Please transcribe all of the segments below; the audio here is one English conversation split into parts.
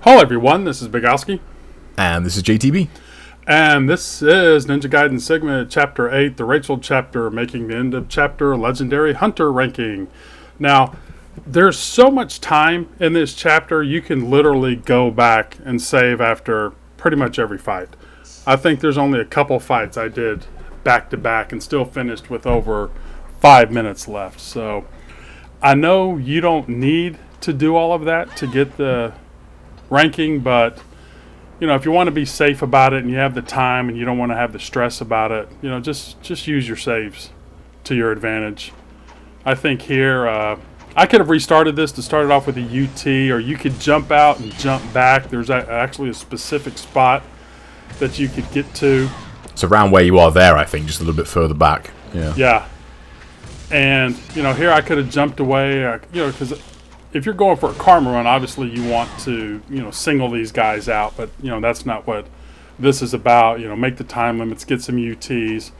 Hello everyone, this is Bigalski. And this is JTB. And this is Ninja Gaiden Sigma Chapter 8, the Rachel chapter, making the end of chapter Legendary Hunter ranking. Now, there's so much time in this chapter, you can literally go back and save after pretty much every fight. I think there's only a couple fights I did back to back and still finished with over 5 minutes left. So, I know you don't need to do all of that to get the ranking, but you know, if you want to be safe about it and you have the time and you don't want to have the stress about it, you know, just use your saves to your advantage. I think here I could have restarted this to start it off with a UT, or you could jump out and jump back. There's actually a specific spot that you could get to. It's around where you are there, I think, just a little bit further back. Yeah. And you know, here I could have jumped away, you know, because if you're going for a karma run, obviously you want to, you know, single these guys out, but you know that's not what this is about. You know, make the time limits, get some UTs.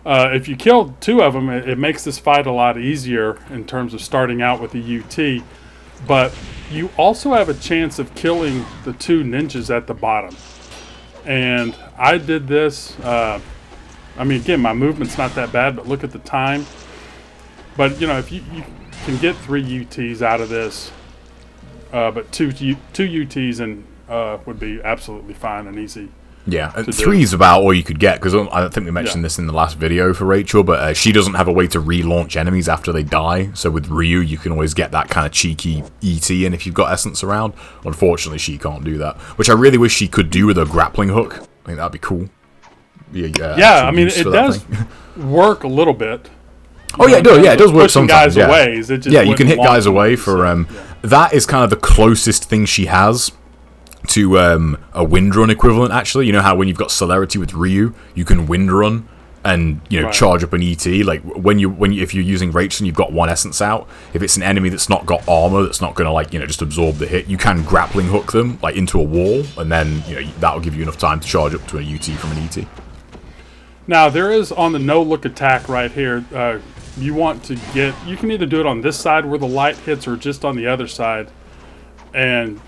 If you kill 2 of them, it makes this fight a lot easier in terms of starting out with a UT. But you also have a chance of killing the 2 ninjas at the bottom. And I did this. I mean, again, my movement's not that bad, but look at the time. But you know, if you can get 3 UTs out of this, but two UTs and would be absolutely fine and easy. Yeah, 3 is about all you could get, because I think we mentioned this in the last video for Rachel, but she doesn't have a way to relaunch enemies after they die, so with Ryu you can always get that kind of cheeky ET in if you've got essence around. Unfortunately she can't do that, which I really wish she could do with a grappling hook. I think that'd be cool. Yeah, I mean, it does work a little bit. Oh yeah, it does. Yeah, it does work sometimes. Guys away, it just you can hit guys away for. That is kind of the closest thing she has to a wind run equivalent. Actually, you know how when you've got celerity with Ryu, you can wind run and charge up an ET. Like if you're using Rachel and you've got 1 essence out, if it's an enemy that's not got armor, that's not going to just absorb the hit, you can grappling hook them like into a wall, and then that'll give you enough time to charge up to a UT from an ET. Now there is on the no look attack right here. You want to you can either do it on this side where the light hits or just on the other side and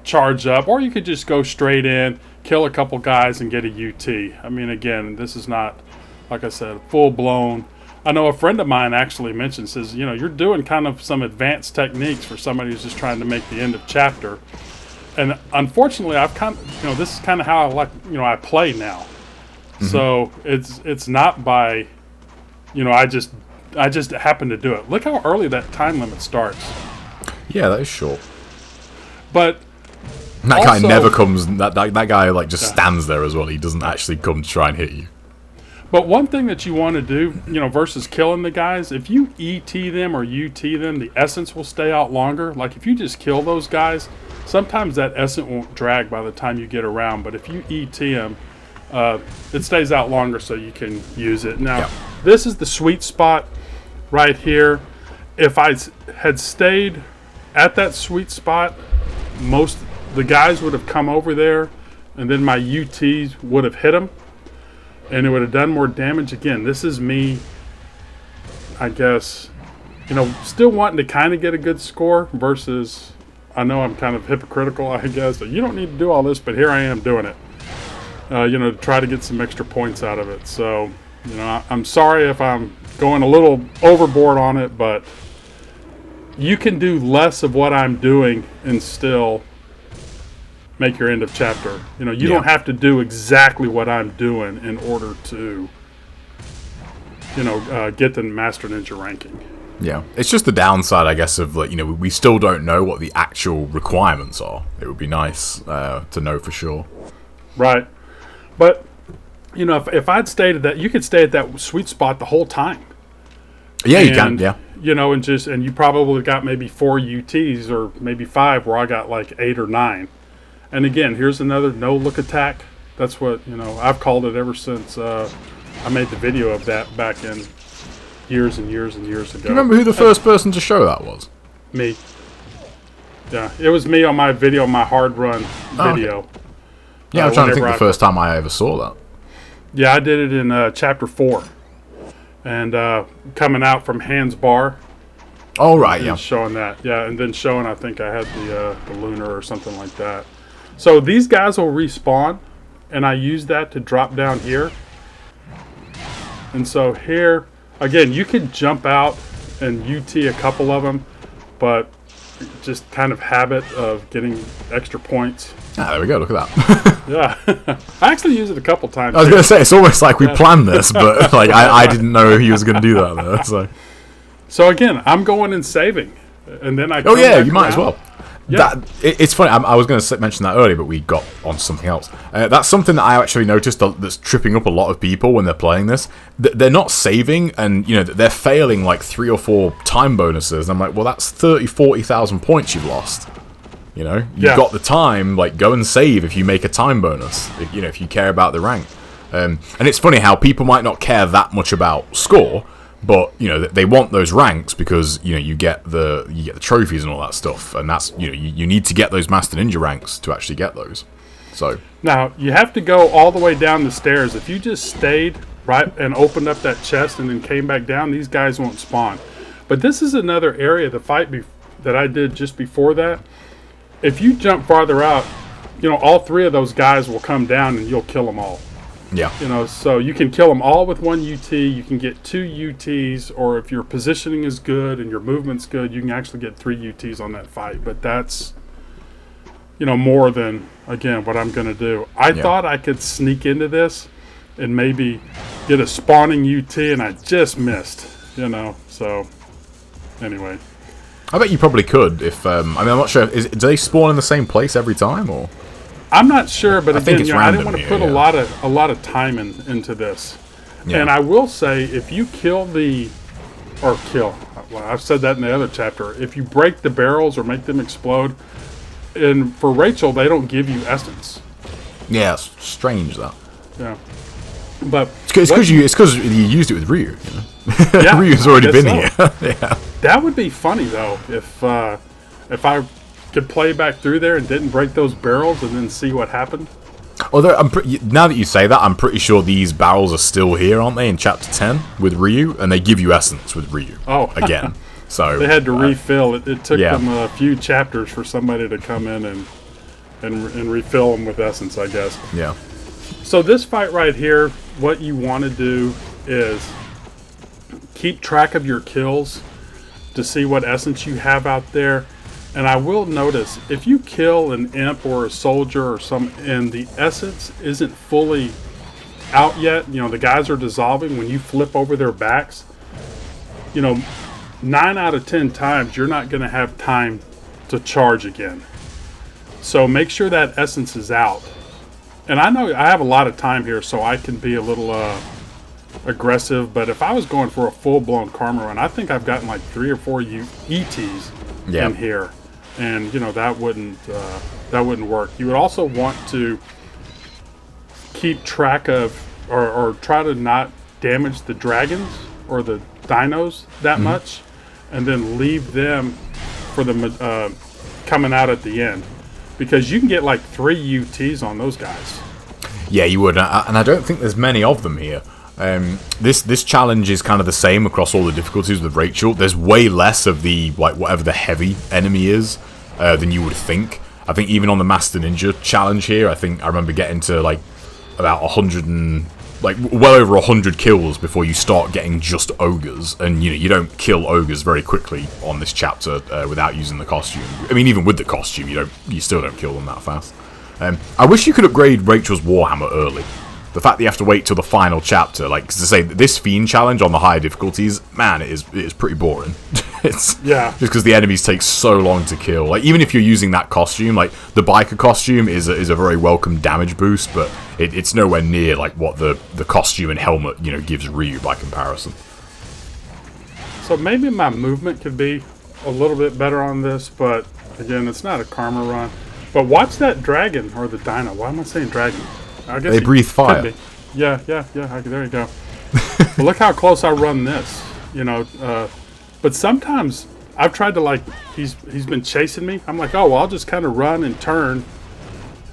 charge up, or you could just go straight in, kill a couple guys and get a UT. I mean, again, this is not, like I said, full blown. I know a friend of mine actually mentioned, says, you know, you're doing kind of some advanced techniques for somebody who's just trying to make the end of chapter. And unfortunately, I've kind of, this is kind of how I play now. Mm-hmm. So it's not by, I just happen to do it. Look how early that time limit starts. Yeah, that is short. But that guy never comes. That guy just stands there as well. He doesn't actually come to try and hit you. But one thing that you want to do, versus killing the guys, if you ET them or UT them, the essence will stay out longer. Like if you just kill those guys, sometimes that essence won't drag by the time you get around. But if you ET them, it stays out longer, so you can use it. Now, This is the sweet spot right here. If I had stayed at that sweet spot, the guys would have come over there, and then my UTs would have hit them, and it would have done more damage. Again, this is me, I guess, still wanting to kind of get a good score versus, I know I'm kind of hypocritical, I guess, but you don't need to do all this, but here I am doing it, to try to get some extra points out of it. So, I'm sorry if I'm going a little overboard on it, but you can do less of what I'm doing and still make your end of chapter. You don't have to do exactly what I'm doing in order to, get the Master Ninja ranking. Yeah, it's just the downside, I guess, of we still don't know what the actual requirements are. It would be nice to know for sure. Right, but if I'd stayed at that, you could stay at that sweet spot the whole time. Yeah, you can. Yeah. And you probably got maybe 4 UTs or maybe 5, where I got like 8 or 9. And again, here's another no-look attack. That's what, I've called it ever since I made the video of that back in years and years and years ago. Do you remember who the first person to show that was? Me. Yeah, it was me on my video, my hard run video. Okay. Yeah, I'm trying to think the first time I ever saw that. Yeah, I did it in Chapter 4. And coming out from Hans Bar. Oh, right, and yeah. showing that. Yeah, and then showing I think I had the lunar or something like that. So these guys will respawn, and I use that to drop down here. And so here, again, you can jump out and UT a couple of them, but just kind of habit of getting extra points. Ah, there we go. Look at that. Yeah. I actually use it a couple times. I was going to say, it's almost like we planned this, but like I didn't know he was going to do that there. So again, I'm going and saving, and then I. Oh yeah, you might as well. Yeah. It's funny. I was going to mention that earlier, but we got on something else. That's something that I actually noticed that's tripping up a lot of people when they're playing this. They're not saving, and they're failing like 3 or 4 time bonuses. And I'm like, well, that's 40,000 points you've lost. You've got the time. Like, go and save if you make a time bonus. If you care about the rank. And it's funny how people might not care that much about score. But they want those ranks because you get the trophies and all that stuff, and that's you need to get those Master Ninja ranks to actually get those. So now you have to go all the way down the stairs. If you just stayed right and opened up that chest and then came back down, these guys won't spawn. But this is another area, the fight that I did just before that. If you jump farther out, all 3 of those guys will come down and you'll kill them all. Yeah. So you can kill them all with 1 UT. You can get 2 UTs, or if your positioning is good and your movement's good, you can actually get 3 UTs on that fight. But that's, more than, again, what I'm going to do. I thought I could sneak into this and maybe get a spawning UT, and I just missed, So, anyway. I bet you probably could if, I'm not sure. Do they spawn in the same place every time, or...? I'm not sure, but again, I didn't want to put a lot of time into this. Yeah. And I will say, if you I've said that in the other chapter, if you break the barrels or make them explode, and for Rachel, they don't give you essence. Yeah, it's strange that. Yeah, but it's because you used it with Ryu. Yeah, Ryu's already been here. Yeah, that would be funny though if I could play back through there and didn't break those barrels and then see what happened. Although now that you say that, I'm pretty sure these barrels are still here, aren't they, in Chapter 10 with Ryu, and they give you essence with Ryu. Oh, again. So they had to refill. It took them a few chapters for somebody to come in and refill them with essence, I guess. Yeah. So this fight right here, what you want to do is keep track of your kills to see what essence you have out there. And I will notice, if you kill an imp or a soldier or and the essence isn't fully out yet, the guys are dissolving, when you flip over their backs, 9 out of 10 times you're not going to have time to charge again. So make sure that essence is out. And I know I have a lot of time here, so I can be a little aggressive, but if I was going for a full-blown karma run, I think I've gotten like 3 or 4 ETs in here. And that wouldn't work. You would also want to keep track of or try to not damage the dragons or the dinos that much, and then leave them for the coming out at the end, because you can get like 3 UTs on those guys. Yeah, you would, and I don't think there's many of them here. This challenge is kind of the same across all the difficulties with Rachel. There's way less of the whatever the heavy enemy is than you would think. I think even on the Master Ninja challenge here, I remember getting to like about 100 and well over 100 kills before you start getting just ogres, and you don't kill ogres very quickly on this chapter without using the costume. I mean, even with the costume, you still don't kill them that fast. I wish you could upgrade Rachel's Warhammer early. The fact that you have to wait till the final chapter, cause to say this Fiend challenge on the higher difficulties, man, it is pretty boring. Just because the enemies take so long to kill. Even if you're using that costume, the biker costume is a very welcome damage boost, but it's nowhere near what the costume and helmet gives Ryu by comparison. So maybe my movement could be a little bit better on this, but again, it's not a karma run. But watch that dragon or the dino. Why am I saying dragon? I guess they breathe fire. Yeah. There you go. But look how close I run this. But sometimes I've tried to he's been chasing me. I'm like, oh, well, I'll just kind of run and turn,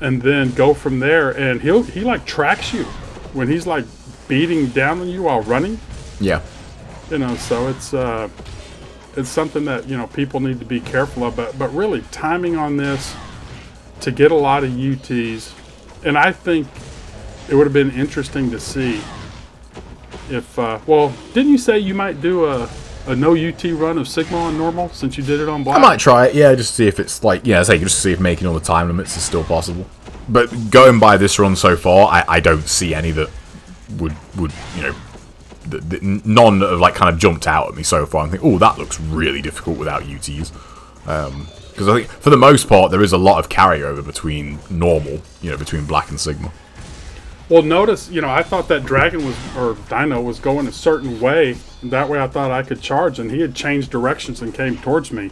and then go from there. And he tracks you when he's beating down on you while running. Yeah. So it's it's something that, you know, people need to be careful of. But really, timing on this to get a lot of UTs, and I think it would have been interesting to see if, well, didn't you say you might do a no UT run of Sigma on normal since you did it on black? I might try it, yeah, just to see if it's like, yeah, say just to see if making all the time limits is still possible. But going by this run so far, I don't see any that would you know, none that have like kind of jumped out at me so far and think, oh, that looks really difficult without UTs. Because I think for the most part there is a lot of carryover between normal, you know, between black and Sigma. Well, notice, you know, I thought that dragon was, or dino was going a certain way. That way I thought I could charge, and he had changed directions and came towards me.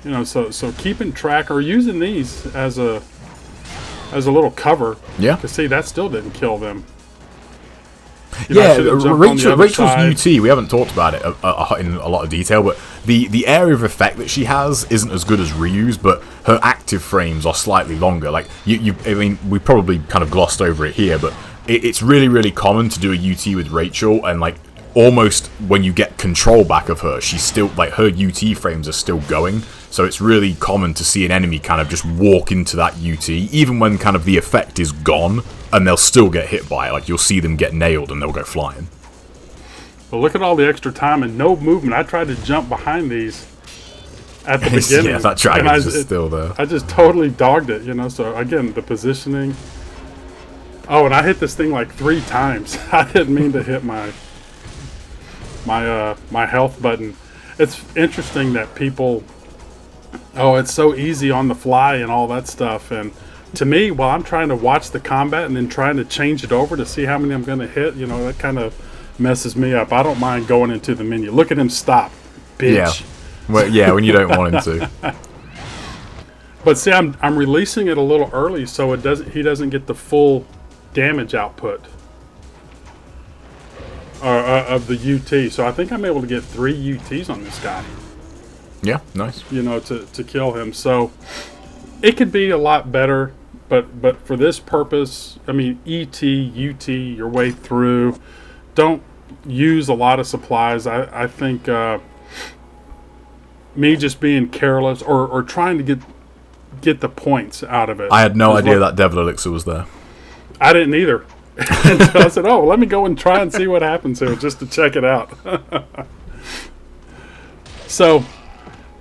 You know, so keeping track or using these as a little cover. Yeah. Because see, that still didn't kill them. Yeah, Rachel's UT, we haven't talked about it in a lot of detail, but the area of effect that she has isn't as good as Ryu's, but her active frames are slightly longer. Like, I mean, we probably kind of glossed over it here, but it's really, really common to do a UT with Rachel, and like, almost when you get control back of her, she's still, like, her UT frames are still going, so it's really common to see an enemy kind of just walk into that UT, even when kind of the effect is gone, and they'll still get hit by it. Like, you'll see them get nailed and they'll go flying. Well, look at all the extra time and no movement. I tried to jump behind these at the beginning. Yeah, that dragon is just still there. I just totally dogged it, you know. So, again, the positioning. Oh, and I hit this thing like 3 times. I didn't mean to hit my health button. It's interesting that people, oh, it's so easy on the fly and all that stuff. And to me, while I'm trying to watch the combat and then trying to change it over to see how many I'm going to hit, you know, that kind of messes me up. I don't mind going into the menu. Look at him stop, bitch. Yeah, well, yeah, when you don't want him to. But see, I'm releasing it a little early, so he doesn't get the full damage output of the UT. So I think I'm able to get 3 UTs on this guy. Yeah, nice. You know, to kill him. So it could be a lot better, but for this purpose, I mean, ET, UT, your way through. Don't use a lot of supplies. I think me just being careless or trying to get the points out of it. I had no idea that Devil Elixir was there. I didn't either. So I said, oh, let me go and try and see what happens here just to check it out. So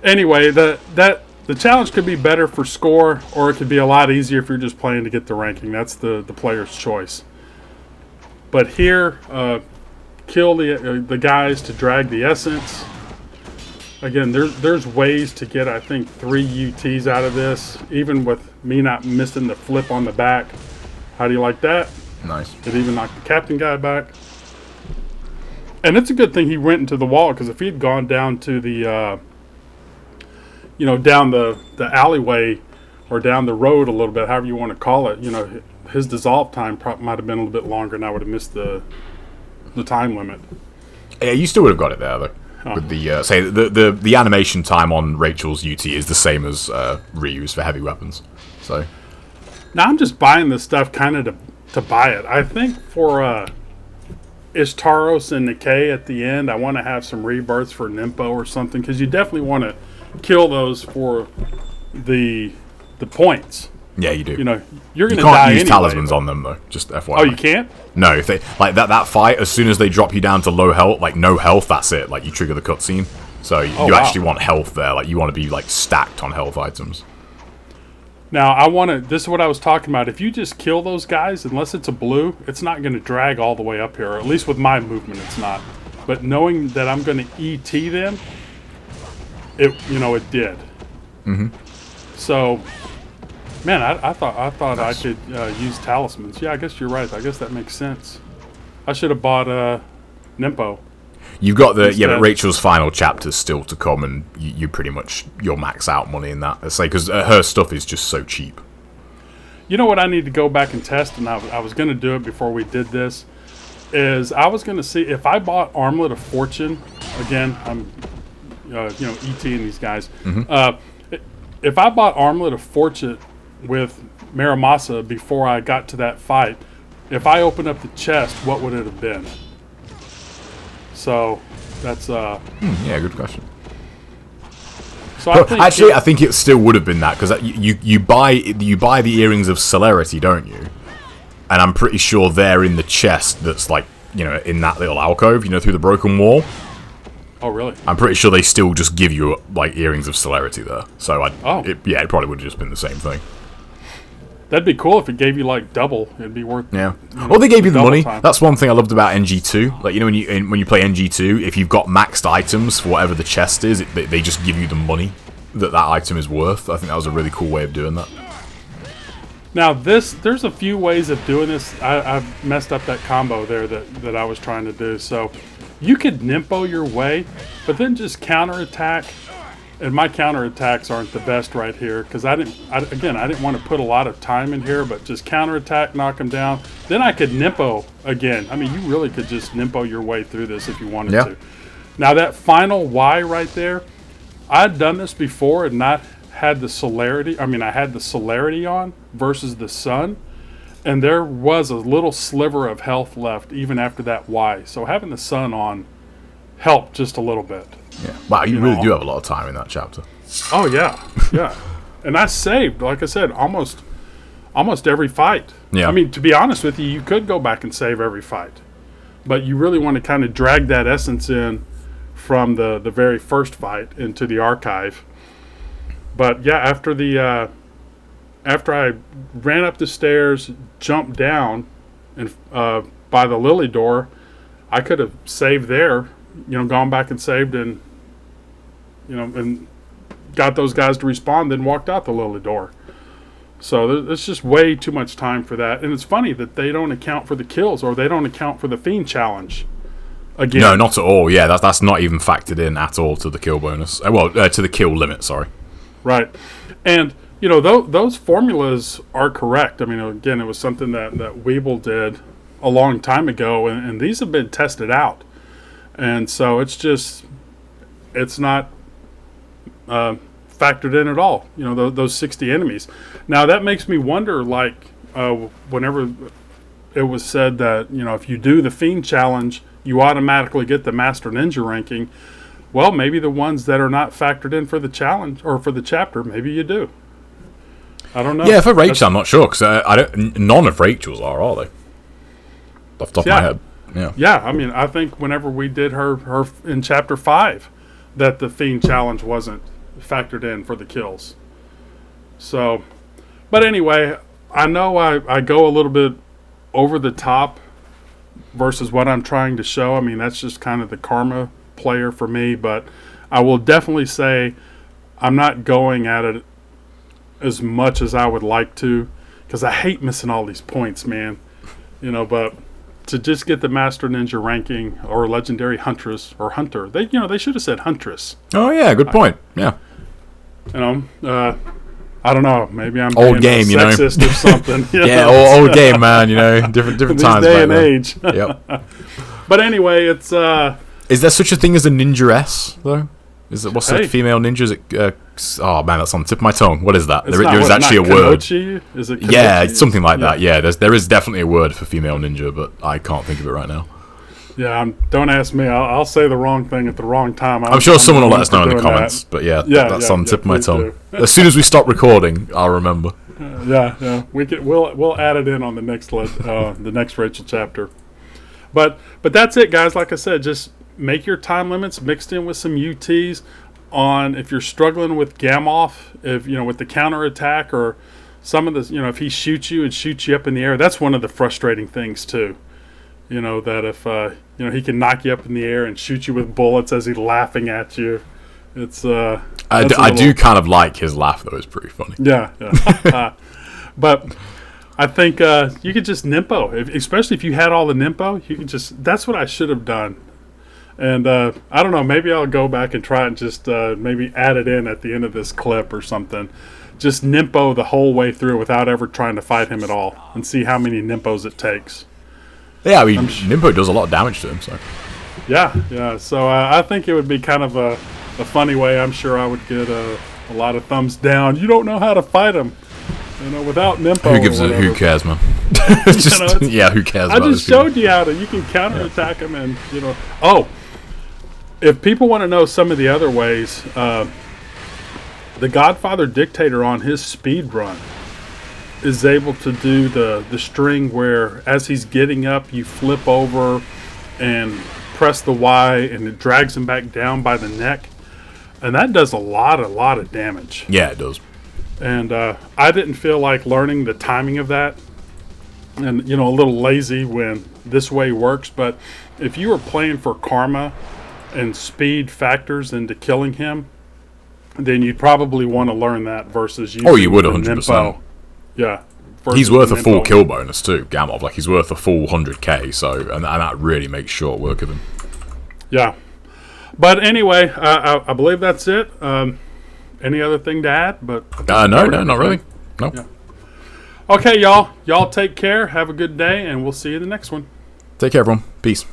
anyway, the challenge could be better for score, or it could be a lot easier if you're just playing to get the ranking. That's the player's choice. But here, kill the guys to drag the essence. Again, there's ways to get, I think, 3 UTs out of this, even with me not missing the flip on the back. How do you like that? Nice. It even knocked the captain guy back. And it's a good thing he went into the wall, because if he had gone down to the, you know, down the alleyway or down the road a little bit, however you want to call it, you know, his dissolve time might have been a little bit longer, and I would have missed the time limit. Yeah, you still would have got it there, though. Oh. With the say the animation time on Rachel's UT is the same as Ryu's for heavy weapons. So now I'm just buying this stuff kind of to buy it. I think for Ishtaros and Nikkei at the end, I want to have some rebirths for Nimpo or something, because you definitely want to kill those for the points. Yeah, you do. You know, you're going to die anyway. You can't use talismans on them, though. Just FYI. Oh, you can't? No, if they like that fight, as soon as they drop you down to low health, like no health, that's it. Like, you trigger the cutscene. So you actually want health there. Like, you want to be like stacked on health items. Now, this is what I was talking about. If you just kill those guys, unless it's a blue, it's not going to drag all the way up here. Or at least with my movement, it's not. But knowing that I'm going to ET them, it did. Mm-hmm. So, man, I thought nice. I could use talismans. Yeah, I guess you're right. I guess that makes sense. I should have bought Nimpo. You've got but Rachel's final chapter's still to come, and you pretty much you'll max out money in that. It's like, because her stuff is just so cheap. You know what I need to go back and test, and I was going to do it before we did this, is I was going to see if I bought Armlet of Fortune. Again, I'm ETing these guys. Mm-hmm. If I bought Armlet of Fortune with Muramasa before I got to that fight, if I opened up the chest, what would it have been? So that's yeah, good question. So I think actually, I think it still would have been that, because you buy the earrings of celerity, don't you? And I'm pretty sure they're in the chest that's like, in that little alcove, through the broken wall. Oh, really? I'm pretty sure they still just give you like earrings of celerity there. So it probably would have just been the same thing. That'd be cool if it gave you like double. It'd be worth. Yeah. Or they gave you the money. Time. That's one thing I loved about NG2. Like when you play NG2, if you've got maxed items for whatever the chest is, they just give you the money that item is worth. I think that was a really cool way of doing that. Now there's a few ways of doing this. I've messed up that combo there that I was trying to do. So you could Nimpo your way, but then just counterattack. And my counterattacks aren't the best right here because I didn't want to put a lot of time in here, but just counterattack, knock him down. Then I could Nimpo again. I mean, you really could just Nimpo your way through this if you wanted to. Now that final Y right there, I'd done this before and not had the celerity. I mean, I had the celerity on versus the sun, and there was a little sliver of health left even after that Y. So having the sun on helped just a little bit. Yeah. Wow, you really do have a lot of time in that chapter. Oh yeah, yeah. And I saved, like I said, almost every fight. Yeah. I mean, to be honest with you, you could go back and save every fight, but you really want to kind of drag that essence in from the very first fight into the archive. But yeah, after I ran up the stairs, jumped down, and by the lily door, I could have saved there. Gone back and saved and got those guys to respawn, then walked out the lily door. So there's just way too much time for that. And it's funny that they don't account for the kills, or they don't account for the Fiend challenge. Again. No, not at all. Yeah, that's not even factored in at all to the kill bonus. To the kill limit, sorry. Right. And, those formulas are correct. I mean, again, it was something that Weeble did a long time ago, and these have been tested out. And so it's not factored in at all, those 60 enemies. Now, that makes me wonder, like, whenever it was said that, if you do the Fiend challenge, you automatically get the Master Ninja ranking. Well, maybe the ones that are not factored in for the challenge or for the chapter, maybe you do. I don't know. Yeah, for Rachel, I'm not sure, because none of Rachel's are they? Off the top of my head. Yeah. Yeah, I mean, I think whenever we did her in Chapter 5, that the Fiend challenge wasn't factored in for the kills. So, but anyway, I know I go a little bit over the top versus what I'm trying to show. I mean, that's just kind of the karma player for me, but I will definitely say I'm not going at it as much as I would like to, because I hate missing all these points, man. But to just get the Master Ninja ranking or Legendary Huntress or Hunter, they should have said Huntress. Oh yeah, good point. Yeah. I don't know. Maybe I'm old game, sexist or something. Yeah, old game, man. Different times. Day and age. Yep. But anyway, it's. Is there such a thing as a Ninja S though? What's the female ninja? Is it? Oh man, that's on the tip of my tongue. What is that? There is actually a word. Is it? Yeah, it's something like that. Yeah, there is definitely a word for female ninja, but I can't think of it right now. Yeah, don't ask me. I'll say the wrong thing at the wrong time. I'm sure someone will let us know in the comments. But that's on the tip of my tongue. As soon as we stop recording, I'll remember. Yeah. We'll add it in on the next Rachel chapter. But that's it, guys. Like I said, just make your time limits mixed in with some UTs on if you're struggling with Gamoth, if with the counterattack or some of the if he shoots you and shoots you up in the air. That's one of the frustrating things too. That if he can knock you up in the air and shoot you with bullets as he's laughing at you. It's I do kind of like his laugh though. It's pretty funny. Yeah. But I think you could just Nimpo, especially if you had all the Nimpo. You could just. That's what I should have done. And I don't know. Maybe I'll go back and try and just maybe add it in at the end of this clip or something. Just Nimpo the whole way through without ever trying to fight him at all, and see how many Nimpos it takes. Yeah, I mean, Nimpo does a lot of damage to him. So. Yeah. So I think it would be kind of a funny way. I'm sure I would get a lot of thumbs down. You don't know how to fight him. Without Nimpo. Who cares, man? Who cares? I just showed you how you can counterattack him, and if people want to know some of the other ways, the Godfather Dictator on his speed run is able to do the string where as he's getting up, you flip over and press the Y, and it drags him back down by the neck. And that does a lot of damage. Yeah, it does. And I didn't feel like learning the timing of that. And, a little lazy when this way works. But if you were playing for karma and speed factors into killing him, then you'd probably want to learn that versus using you would the 100%. Nimpo. Yeah. He's worth a full kill bonus too, Gamov. Like, he's worth a full 100k, so and that really makes short work of him. Yeah. But anyway, I believe that's it. Any other thing to add? But no, not really. No. Yeah. Okay, y'all. Y'all take care. Have a good day, and we'll see you in the next one. Take care, everyone. Peace.